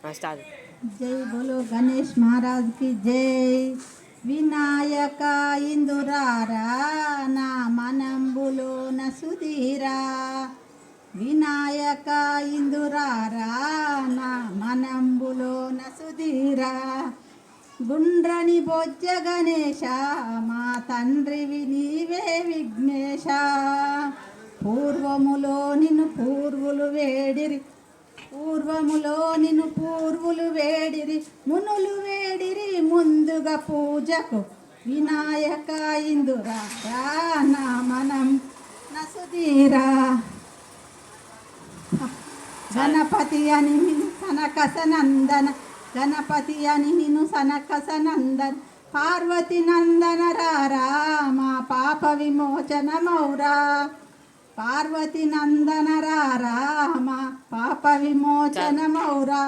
జై బోలో గణేష్ మహారాజ్ కి జై. వినాయక ఇందురారా నా మనంబులోన సుధీరా, వినాయక ఇందురారా నా మనంబులోన సుధీరా. గుండ్రని బొజ్జ గణేశ మా తండ్రివి నీవే విఘ్నేశ. పూర్వములో నిన్ను పూర్వులు వేడిరి, పూర్వములో నిన్ను పూర్వులు వేడిరి, మునులు వేడిరి ముందుగా పూజకు. వినాయక ఇందురారా నా మనం నసుధీరా. గణపతి అని నిన్ను సనకసనందన, గణపతి అని నిన్ను సనకసనందన. పార్వతి నందన రారా మా పాప విమోచన మౌరా. పార్వతి నందన రారా మా పాప విమోచన మౌరా.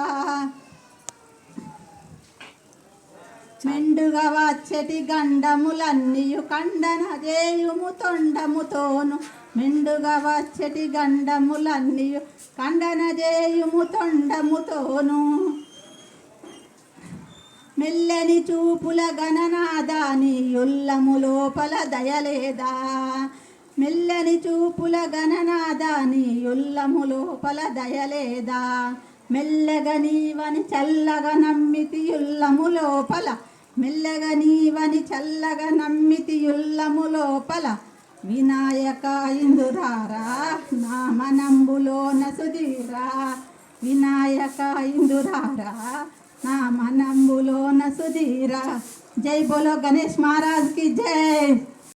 మెండుగా వచ్చటి గండములన్నీయు ఖండన చేయుము తొండముతోను. మెండుగా వచ్చటి గండములన్నీయు ఖండన చేయుము తొండముతోను. మెల్లని చూపుల గణనాదాని ఉల్లము లోపల దయలేదా. మెల్లని చూపుల గణనాదాని ఉల్లము లోపల దయలేదా. మెల్లగా నీవని చల్లగా నమ్మితి ఉల్లము లోపల, మెల్లగా నీవని చల్లగా నమ్మితి ఉల్లము లోపల. వినాయక ఇందురారా నా మనంబులోన సుధీరా, వినాయక ఇందురారా నా మనంబులోన సుధీరా. జై బోలో గణేష్ మహారాజ్ కి జై.